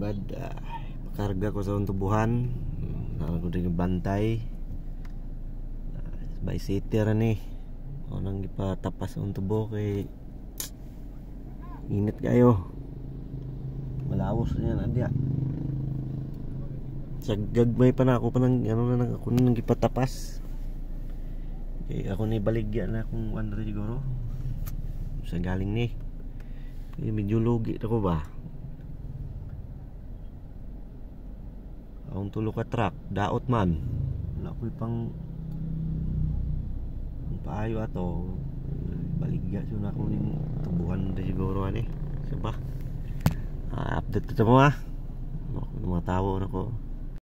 bad pakarga ko sa tubuhan ako din bantay by city ra ni o nang gipatapas ang tubo kay init kayo malawos niyan adya sa gagmay pa na ako pa nang ano na ako nang gipatapas kay ako ni baligya na kung ano siguro sa galing ni kay medyo lugi ako ba ang tulo ka truck daot man wala ko pang paayo ato baligya so na ko ning tubuhan na siguro ani so ba update ito mo ha mga tawo na ko